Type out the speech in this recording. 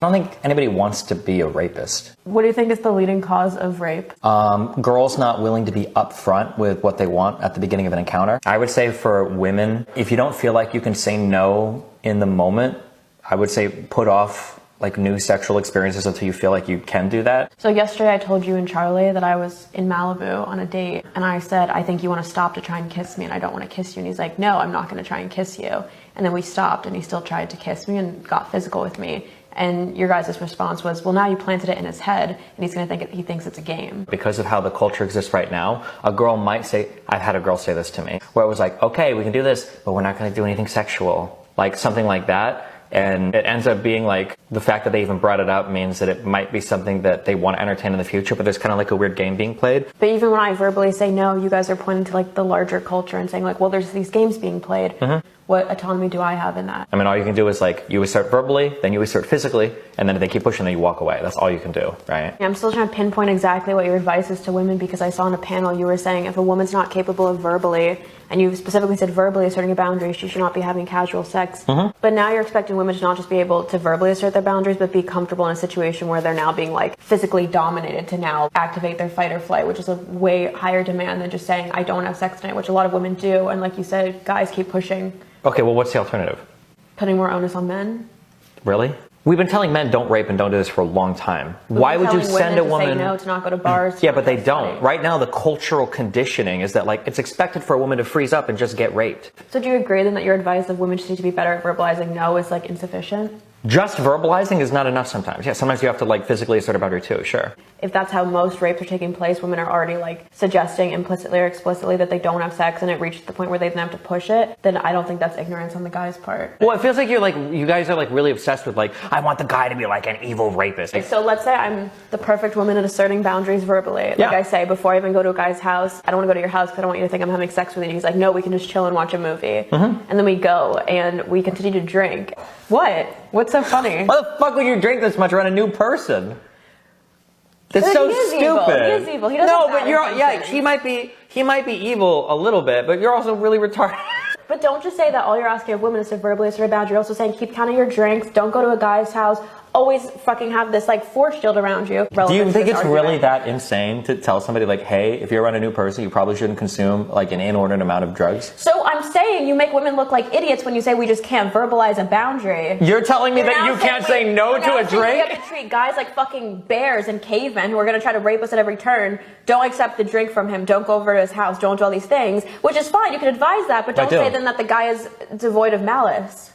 I don't think anybody wants to be a rapist. What do you think is the leading cause of rape? Girls not willing to be upfront with what they want at the beginning of an encounter. I would say for women, if you don't feel like you can say no in the moment, I would say put off like new sexual experiences until you feel like you can do that. So yesterday I told you and Charlie that I was in Malibu on a date, and I said, I think you want to stop to try and kiss me, and I don't want to kiss you. And he's like, no, I'm not going to try and kiss you. And then we stopped, and he still tried to kiss me and got physical with me. And your guys' response was, well, now you planted it in his head, and he's going to think he thinks it's a game. Because of how the culture exists right now, a girl might say, I've had a girl say this to me, where it was like, okay, we can do this, but we're not going to do anything sexual. Like something like that. And it ends up being like, the fact that they even brought it up means that it might be something that they want to entertain in the future, but there's kind of like a weird game being played. But even when I verbally say no, you guys are pointing to like the larger culture and saying like, well, there's these games being played. What autonomy do I have in that? I mean, all you can do is like, you assert verbally, then you assert physically, and then if they keep pushing, then you walk away. That's all you can do, right? I'm still trying to pinpoint exactly what your advice is to women, because I saw in a panel you were saying if a woman's not capable of verbally, and you specifically said verbally asserting a boundary, she should not be having casual sex. But now you're expecting women to not just be able to verbally assert their boundaries, but be comfortable in a situation where they're now being like physically dominated to now activate their fight or flight, which is a way higher demand than just saying, I don't have sex tonight, which a lot of women do. And like you said, guys keep pushing. Okay, well, what's the alternative? Putting more onus on men. Really? We've been telling men don't rape and don't do this for a long time. Why would you send a woman to say no, to not go to bars? Yeah, but they don't. Right now, the cultural conditioning is that like it's expected for a woman to freeze up and just get raped. So do you agree then that your advice that women just need to be better at verbalizing no is like insufficient? Just verbalizing is not enough sometimes. Yeah, sometimes you have to like physically assert a boundary too, sure. If that's how most rapes are taking place, women are already like suggesting implicitly or explicitly that they don't have sex, and it reaches the point where they then have to push it, then I don't think that's ignorance on the guy's part. Well, it feels like you guys are like really obsessed with like, I want the guy to be like an evil rapist. So let's say I'm the perfect woman at asserting boundaries verbally. Like I say, before I even go to a guy's house, I don't want to go to your house because I don't want you to think I'm having sex with you. He's like, no, we can just chill and watch a movie. And then we go and we continue to drink. What? What's so funny? Why the fuck would you drink this much around a new person? That's so stupid. Evil. He is evil. He doesn't no, but he might be evil a little bit, but you're also really retarded. But don't just say that all you're asking of women is to verbally assert a boundary. You're also saying keep counting your drinks, don't go to a guy's house, always fucking have this like force shield around you. Do you think it's really that insane to tell somebody like, hey, if you're around a new person, you probably shouldn't consume like an inordinate amount of drugs? So I'm saying you make women look like idiots when you say we just can't verbalize a boundary. You're telling me that you can't say no to a drink? We have to treat guys like fucking bears and cavemen who are going to try to rape us at every turn. Don't accept the drink from him. Don't go over to his house. Don't do all these things, which is fine. You can advise that, but don't say then that the guy is devoid of malice.